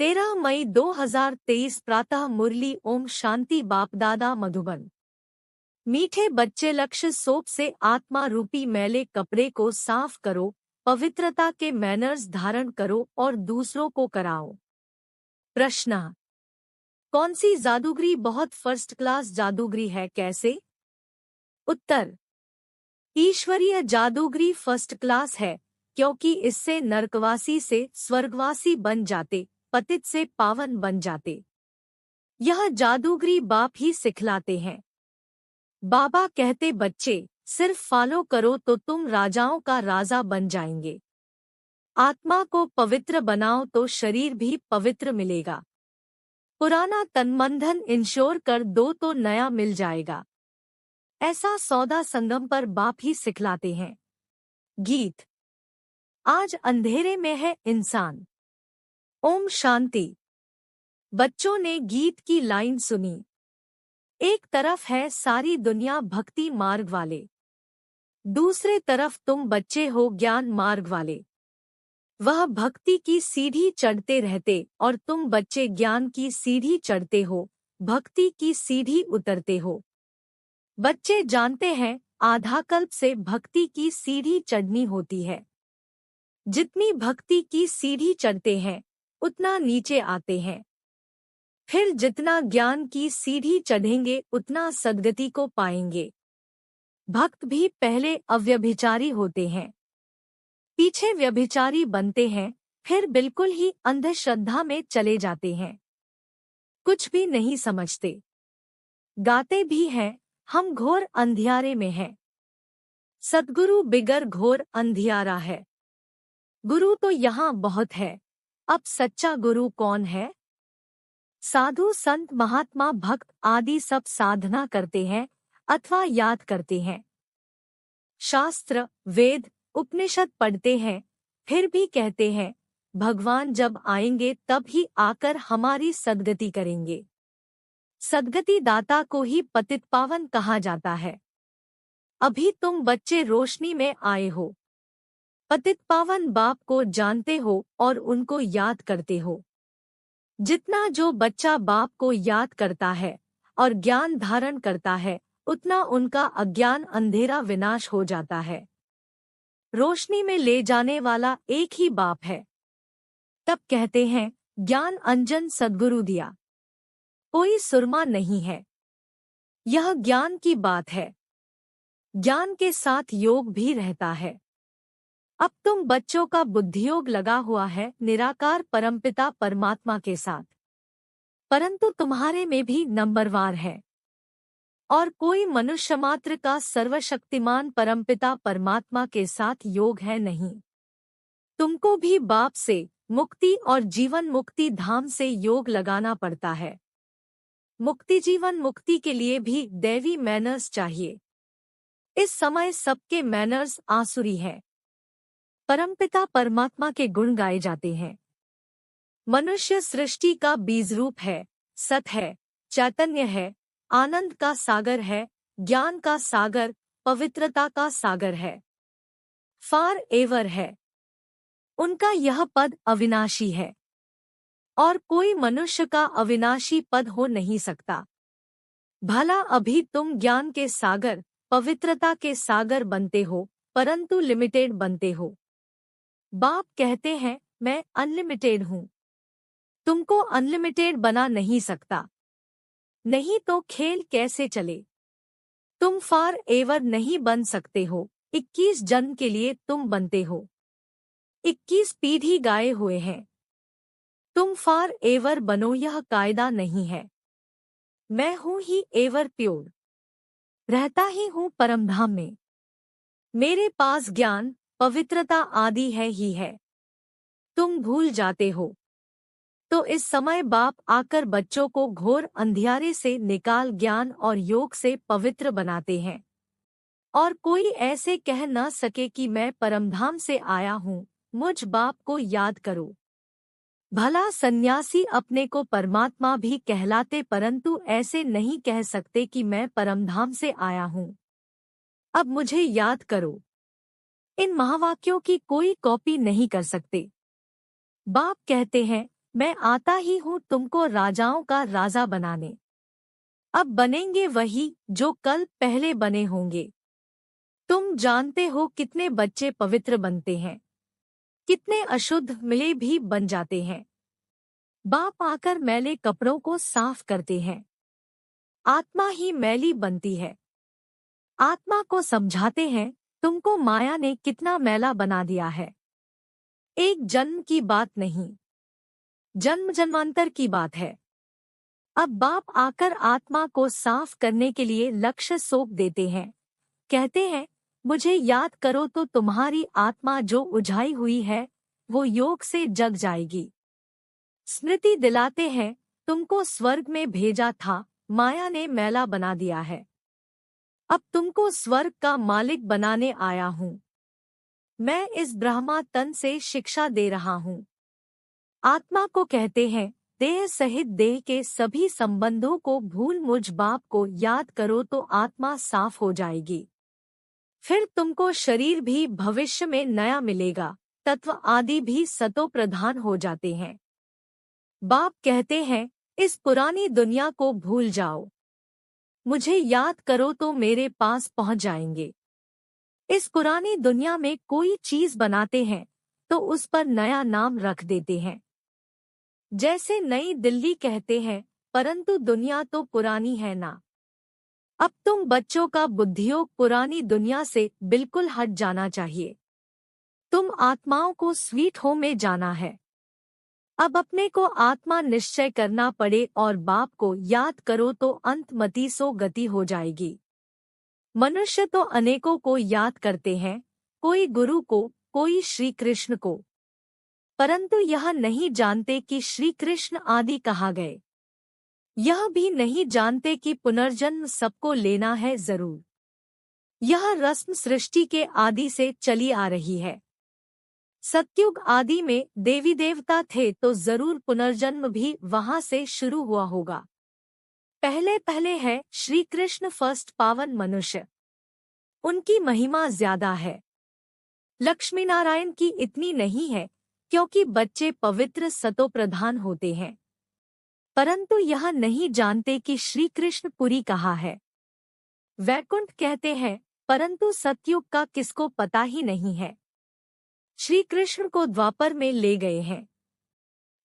13 मई 2023 प्रातः मुरली। ओम शांति। बाप दादा मधुबन। मीठे बच्चे, लक्ष्य सोप से आत्मा रूपी मैले कपड़े को साफ करो, पवित्रता के मैनर्स धारण करो और दूसरों को कराओ। प्रश्न: कौन सी जादूगरी बहुत फर्स्ट क्लास जादूगरी है, कैसे? उत्तर: ईश्वरीय जादूगरी फर्स्ट क्लास है, क्योंकि इससे नरकवासी से स्वर्गवासी बन जाते, पतित से पावन बन जाते। यह जादूगरी बाप ही सिखलाते हैं। बाबा कहते, बच्चे सिर्फ फॉलो करो तो तुम राजाओं का राजा बन जाएंगे। आत्मा को पवित्र बनाओ तो शरीर भी पवित्र मिलेगा। पुराना तनमंधन इंश्योर कर दो तो नया मिल जाएगा। ऐसा सौदा संगम पर बाप ही सिखलाते हैं। गीत: आज अंधेरे में है इंसान। ओम शांति। बच्चों ने गीत की लाइन सुनी। एक तरफ है सारी दुनिया भक्ति मार्ग वाले, दूसरे तरफ तुम बच्चे हो ज्ञान मार्ग वाले। वह भक्ति की सीढ़ी चढ़ते रहते और तुम बच्चे ज्ञान की सीढ़ी चढ़ते हो, भक्ति की सीढ़ी उतरते हो। बच्चे जानते हैं आधा कल्प से भक्ति की सीढ़ी चढ़नी होती है। जितनी भक्ति की सीढ़ी चढ़ते हैं उतना नीचे आते हैं। फिर जितना ज्ञान की सीढ़ी चढ़ेंगे उतना सद्गति को पाएंगे। भक्त भी पहले अव्यभिचारी होते हैं, पीछे व्यभिचारी बनते हैं, फिर बिल्कुल ही अंधश्रद्धा में चले जाते हैं। कुछ भी नहीं समझते। गाते भी हैं, हम घोर अंधियारे में हैं। सद्गुरु बिगर घोर अंधियारा है। गुरु तो यहाँ बहुत है, अब सच्चा गुरु कौन है? साधु संत महात्मा भक्त आदि सब साधना करते हैं अथवा याद करते हैं। शास्त्र वेद उपनिषद पढ़ते हैं, फिर भी कहते हैं भगवान जब आएंगे तब ही आकर हमारी सद्गति करेंगे। सद्गति दाता को ही पतित पावन कहा जाता है। अभी तुम बच्चे रोशनी में आए हो, पतित पावन बाप को जानते हो और उनको याद करते हो। जितना जो बच्चा बाप को याद करता है और ज्ञान धारण करता है, उतना उनका अज्ञान अंधेरा विनाश हो जाता है। रोशनी में ले जाने वाला एक ही बाप है। तब कहते हैं ज्ञान अंजन सद्गुरु दिया, कोई सुरमा नहीं है। यह ज्ञान की बात है। ज्ञान के साथ योग भी रहता है। अब तुम बच्चों का बुद्धियोग लगा हुआ है निराकार परमपिता परमात्मा के साथ, परंतु तुम्हारे में भी नंबरवार है और कोई मनुष्य मात्र का सर्वशक्तिमान परमपिता परमात्मा के साथ योग है नहीं। तुमको भी बाप से मुक्ति और जीवन मुक्ति धाम से योग लगाना पड़ता है। मुक्ति जीवन मुक्ति के लिए भी दैवी मैनर्स चाहिए। इस समय सबके मैनर्स आसुरी हैं। परमपिता परमात्मा के गुण गाए जाते हैं। मनुष्य सृष्टि का बीज रूप है, सत है, चैतन्य है, आनंद का सागर है, ज्ञान का सागर, पवित्रता का सागर है, फार एवर है। उनका यह पद अविनाशी है और कोई मनुष्य का अविनाशी पद हो नहीं सकता। भला अभी तुम ज्ञान के सागर, पवित्रता के सागर बनते हो, परंतु लिमिटेड बनते हो। बाप कहते हैं मैं अनलिमिटेड हूँ। तुमको अनलिमिटेड बना नहीं सकता, नहीं तो खेल कैसे चले। तुम फार एवर नहीं बन सकते हो। 21 जन्म के लिए तुम बनते हो, 21 पीढ़ी गाए हुए हैं। तुम फार एवर बनो, यह कायदा नहीं है। मैं हूँ ही एवर प्योर, रहता ही हूँ परमधाम में। मेरे पास ज्ञान पवित्रता आदि है ही है। तुम भूल जाते हो तो इस समय बाप आकर बच्चों को घोर अंधियारे से निकाल ज्ञान और योग से पवित्र बनाते हैं और कोई ऐसे कह न सके कि मैं परमधाम से आया हूँ। मुझ बाप को याद करो। भला सन्यासी अपने को परमात्मा भी कहलाते, परंतु ऐसे नहीं कह सकते कि मैं परमधाम से आया हूँ। अब मुझे याद करो। इन महावाक्यों की कोई कॉपी नहीं कर सकते। बाप कहते हैं मैं आता ही हूँ तुमको राजाओं का राजा बनाने। अब बनेंगे वही जो कल पहले बने होंगे। तुम जानते हो कितने बच्चे पवित्र बनते हैं, कितने अशुद्ध मिले भी बन जाते हैं। बाप आकर मैले कपड़ों को साफ करते हैं। आत्मा ही मैली बनती है। आत्मा को समझाते हैं, तुमको माया ने कितना मैला बना दिया है। एक जन्म की बात नहीं, जन्म जन्मांतर की बात है। अब बाप आकर आत्मा को साफ करने के लिए लक्ष्य सौंप देते हैं। कहते हैं, मुझे याद करो तो तुम्हारी आत्मा जो उलझाई हुई है वो योग से जग जाएगी। स्मृति दिलाते हैं, तुमको स्वर्ग में भेजा था, माया ने मैला बना दिया है। अब तुमको स्वर्ग का मालिक बनाने आया हूँ। मैं इस ब्रह्मा तन से शिक्षा दे रहा हूँ। आत्मा को कहते हैं, देह सहित देह के सभी संबंधों को भूल मुझ बाप को याद करो तो आत्मा साफ हो जाएगी। फिर तुमको शरीर भी भविष्य में नया मिलेगा। तत्व आदि भी सतो प्रधान हो जाते हैं। बाप कहते हैं, इस पुरानी दुनिया को भूल जाओ, मुझे याद करो तो मेरे पास पहुंच जाएंगे। इस पुरानी दुनिया में कोई चीज बनाते हैं तो उस पर नया नाम रख देते हैं। जैसे नई दिल्ली कहते हैं, परंतु दुनिया तो पुरानी है ना। अब तुम बच्चों का बुद्धियोग पुरानी दुनिया से बिल्कुल हट जाना चाहिए। तुम आत्माओं को स्वीट होम में जाना है। अब अपने को आत्मा निश्चय करना पड़े और बाप को याद करो तो अंतमति सो गति हो जाएगी। मनुष्य तो अनेकों को याद करते हैं, कोई गुरु को, कोई श्री कृष्ण को, परंतु यह नहीं जानते कि श्री कृष्ण आदि कहाँ गए। यह भी नहीं जानते कि पुनर्जन्म सबको लेना है जरूर। यह रस्म सृष्टि के आदि से चली आ रही है। सतयुग आदि में देवी देवता थे तो जरूर पुनर्जन्म भी वहां से शुरू हुआ होगा। पहले पहले है श्री कृष्ण फर्स्ट पावन मनुष्य, उनकी महिमा ज्यादा है। लक्ष्मी नारायण की इतनी नहीं है क्योंकि बच्चे पवित्र सतो प्रधान होते हैं, परंतु यह नहीं जानते कि श्री कृष्ण पुरी कहाँ है। वैकुंठ कहते हैं, परंतु सतयुग का किसको पता ही नहीं है। श्री कृष्ण को द्वापर में ले गए हैं।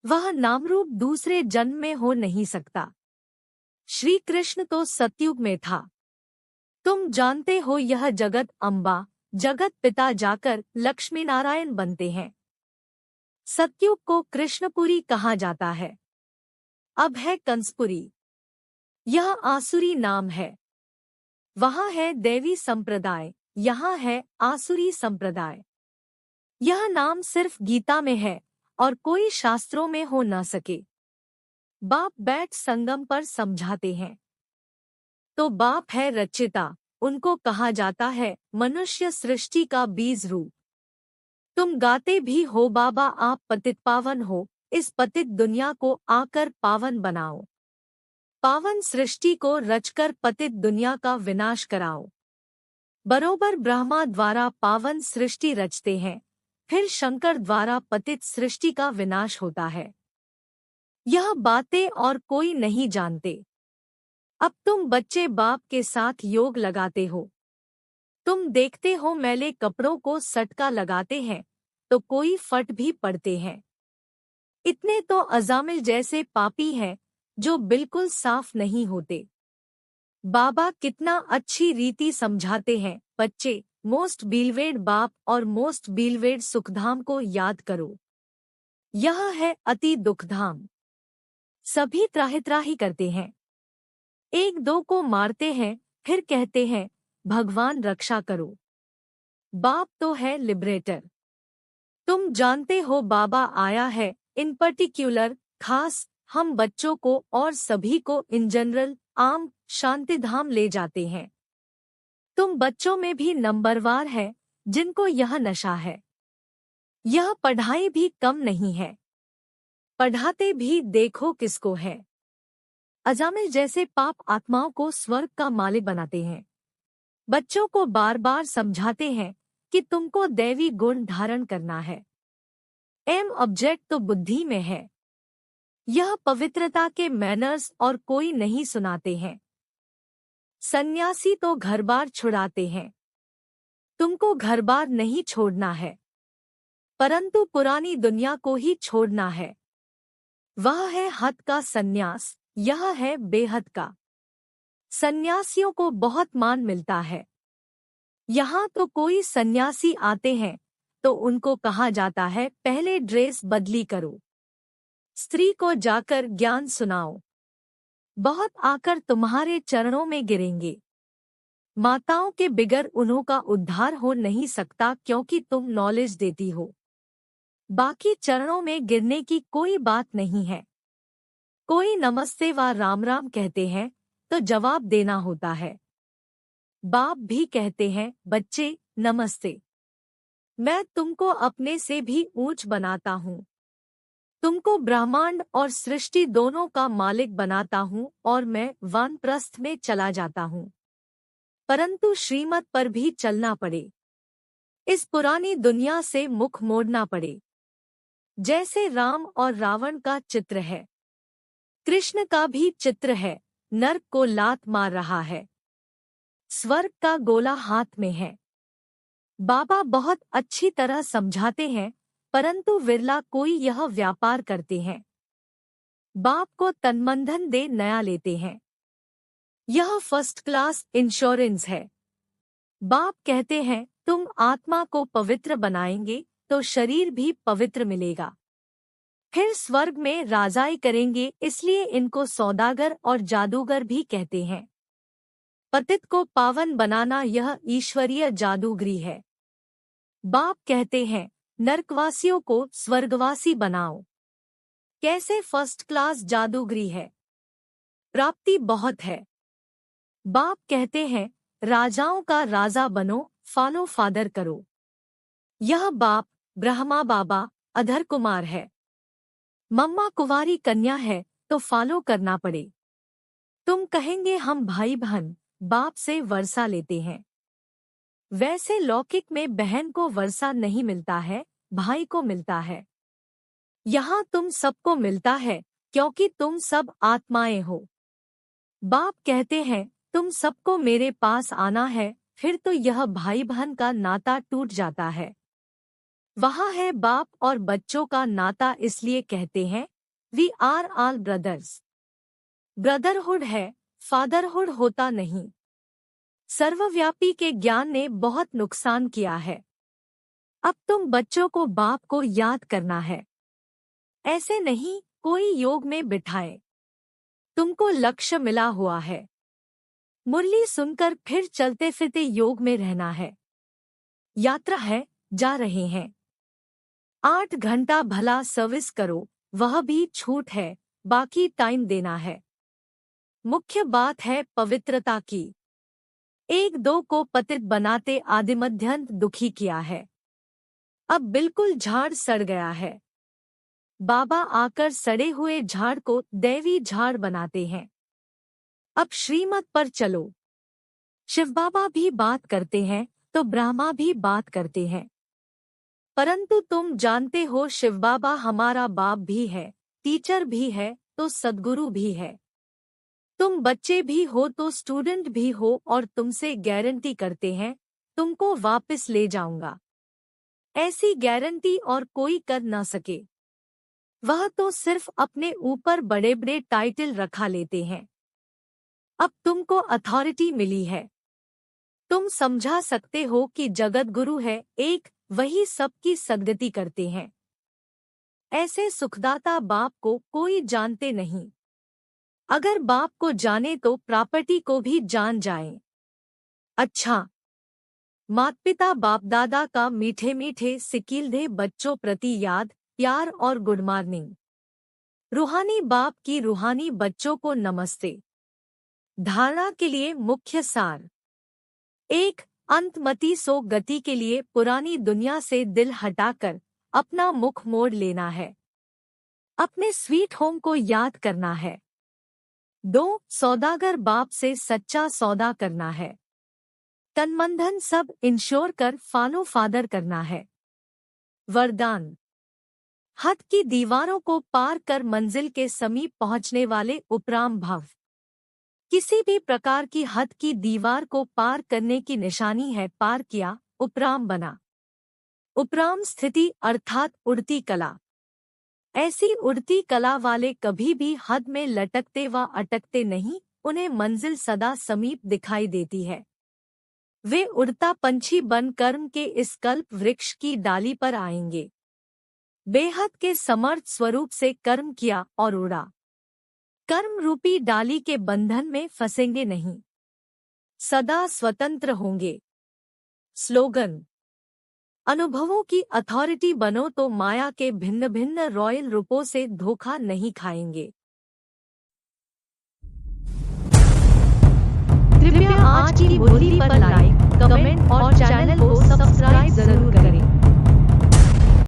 वह नामरूप दूसरे जन्म में हो नहीं सकता। श्री कृष्ण तो सतयुग में था। तुम जानते हो यह जगत अम्बा, जगत पिता जाकर लक्ष्मी नारायण बनते हैं। सतयुग को कृष्णपुरी कहा जाता है। अब है कंसपुरी। यह आसुरी नाम है। वहाँ है देवी संप्रदाय, यहाँ है आसुरी संप्रदाय। यह नाम सिर्फ गीता में है और कोई शास्त्रों में हो न सके। बाप बैठ संगम पर समझाते हैं। तो बाप है रचिता, उनको कहा जाता है मनुष्य सृष्टि का बीज रूप। तुम गाते भी हो, बाबा आप पतित पावन हो, इस पतित दुनिया को आकर पावन बनाओ। पावन सृष्टि को रचकर पतित दुनिया का विनाश कराओ। बरोबर ब्रह्मा द्वारा पावन सृष्टि रचते हैं, फिर शंकर द्वारा पतित सृष्टि का विनाश होता है। यह बातें और कोई नहीं जानते। अब तुम बच्चे बाप के साथ योग लगाते हो। तुम देखते हो मैले कपड़ों को सटका लगाते हैं तो कोई फट भी पड़ते हैं। इतने तो अजामिल जैसे पापी हैं जो बिल्कुल साफ नहीं होते। बाबा कितना अच्छी रीति समझाते हैं, बच्चे मोस्ट बीलवेड बाप और मोस्ट बीलवेड सुखधाम को याद करो। यह है अति दुखधाम। सभी त्राहि करते हैं, एक दो को मारते हैं, फिर कहते हैं भगवान रक्षा करो। बाप तो है लिबरेटर। तुम जानते हो बाबा आया है इन पर्टिक्युलर, खास हम बच्चों को और सभी को इन जनरल आम शांतिधाम ले जाते हैं। तुम बच्चों में भी नंबरवार है जिनको यह नशा है। यह पढ़ाई भी कम नहीं है, पढ़ाते भी देखो किसको है। अजामिल जैसे पाप आत्माओं को स्वर्ग का मालिक बनाते हैं। बच्चों को बार बार समझाते हैं कि तुमको दैवी गुण धारण करना है। एम ऑब्जेक्ट तो बुद्धि में है। यह पवित्रता के मैनर्स और कोई नहीं सुनाते हैं। सन्यासी तो घर-बार छुड़ाते हैं। तुमको घर-बार नहीं छोड़ना है, परंतु पुरानी दुनिया को ही छोड़ना है। वह है हद का सन्यास, यह है बेहद का। सन्यासियों को बहुत मान मिलता है। यहाँ तो कोई सन्यासी आते हैं तो उनको कहा जाता है पहले ड्रेस बदली करो, स्त्री को जाकर ज्ञान सुनाओ, बहुत आकर तुम्हारे चरणों में गिरेंगे। माताओं के बिगर उन्हों का उद्धार हो नहीं सकता क्योंकि तुम नॉलेज देती हो। बाकी चरणों में गिरने की कोई बात नहीं है। कोई नमस्ते व राम राम कहते हैं तो जवाब देना होता है। बाप भी कहते हैं बच्चे नमस्ते, मैं तुमको अपने से भी ऊंच बनाता हूँ। तुमको ब्रह्मांड और सृष्टि दोनों का मालिक बनाता हूँ और मैं वानप्रस्थ में चला जाता हूँ, परंतु श्रीमत पर भी चलना पड़े। इस पुरानी दुनिया से मुख मोड़ना पड़े। जैसे राम और रावण का चित्र है, कृष्ण का भी चित्र है। नर्क को लात मार रहा है, स्वर्ग का गोला हाथ में है। बाबा बहुत अच्छी तरह समझाते हैं, परंतु विरला कोई यह व्यापार करते हैं। बाप को तनमंधन दे नया लेते हैं। यह फर्स्ट क्लास इंश्योरेंस है। बाप कहते हैं तुम आत्मा को पवित्र बनाएंगे तो शरीर भी पवित्र मिलेगा। फिर स्वर्ग में राजाई करेंगे, इसलिए इनको सौदागर और जादूगर भी कहते हैं। पतित को पावन बनाना यह ईश्वरीय जादूगरी है। बाप कहते हैं नरकवासियों को स्वर्गवासी बनाओ। कैसे फर्स्ट क्लास जादूगरी है, प्राप्ति बहुत है। बाप कहते हैं राजाओं का राजा बनो, फॉलो फादर करो। यह बाप ब्रह्मा बाबा अधर कुमार है, मम्मा कुंवारी कन्या है तो फॉलो करना पड़े। तुम कहेंगे हम भाई बहन बाप से वर्षा लेते हैं। वैसे लौकिक में बहन को वर्षा नहीं मिलता है, भाई को मिलता है। यहाँ तुम सबको मिलता है क्योंकि तुम सब आत्माएं हो। बाप कहते हैं तुम सबको मेरे पास आना है, फिर तो यह भाई बहन का नाता टूट जाता है। वहाँ है बाप और बच्चों का नाता, इसलिए कहते हैं we are all brothers. Brotherhood है, फादरहुड होता नहीं। सर्वव्यापी के ज्ञान ने बहुत नुकसान किया है। अब तुम बच्चों को बाप को याद करना है। ऐसे नहीं कोई योग में बिठाए, तुमको लक्ष्य मिला हुआ है। मुरली सुनकर फिर चलते फिरते योग में रहना है। यात्रा है, जा रहे हैं। 8 घंटा भला सर्विस करो, वह भी छूट है, बाकी टाइम देना है। मुख्य बात है पवित्रता की। 1-2 को पतित बनाते आदिमध्यंत दुखी किया है। अब बिल्कुल झाड़ सड़ गया है। बाबा आकर सड़े हुए झाड़ को दैवी झाड़ बनाते हैं। अब श्रीमत पर चलो। शिव बाबा भी बात करते हैं तो ब्रह्मा भी बात करते हैं, परंतु तुम जानते हो शिव बाबा हमारा बाप भी है, टीचर भी है तो सद्गुरु भी है। तुम बच्चे भी हो तो स्टूडेंट भी हो और तुमसे गारंटी करते हैं तुमको वापस ले जाऊंगा। ऐसी गारंटी और कोई कर ना सके। वह तो सिर्फ अपने ऊपर बड़े बड़े टाइटल रखा लेते हैं। अब तुमको अथॉरिटी मिली है, तुम समझा सकते हो कि जगत गुरु है एक, वही सबकी सद्गति करते हैं। ऐसे सुखदाता बाप को कोई जानते नहीं। अगर बाप को जाने तो प्रॉपर्टी को भी जान जाएं। अच्छा, माता पिता बाप दादा का मीठे मीठे सिकीलधे बच्चों प्रति याद, प्यार और गुड मॉर्निंग। रूहानी बाप की रूहानी बच्चों को नमस्ते। धारणा के लिए मुख्य सार। 1. अंतमति सो गति के लिए पुरानी दुनिया से दिल हटाकर अपना मुख मोड़ लेना है, अपने स्वीट होम को याद करना है। 2. सौदागर बाप से सच्चा सौदा करना है, तनमंधन सब इंश्योर कर फॉलो फादर करना है। वरदान। हद की दीवारों को पार कर मंजिल के समीप पहुंचने वाले उपराम भव। किसी भी प्रकार की हद की दीवार को पार करने की निशानी है पार किया, उपराम बना। उपराम स्थिति अर्थात उड़ती कला। ऐसी उड़ती कला वाले कभी भी हद में लटकते व अटकते नहीं, उन्हें मंजिल सदा समीप दिखाई देती है। वे उड़ता पंछी बन कर्म के इस कल्प वृक्ष की डाली पर आएंगे। बेहद के समर्थ स्वरूप से कर्म किया और उड़ा। कर्म रूपी डाली के बंधन में फंसेंगे नहीं, सदा स्वतंत्र होंगे। स्लोगन: अनुभवों की अथॉरिटी बनो तो माया के भिन्न भिन्न रॉयल रूपों से धोखा नहीं खाएंगे। कृपया आज की मुरली पर लाइक, कमेंट और चैनल को सब्सक्राइब जरूर करें।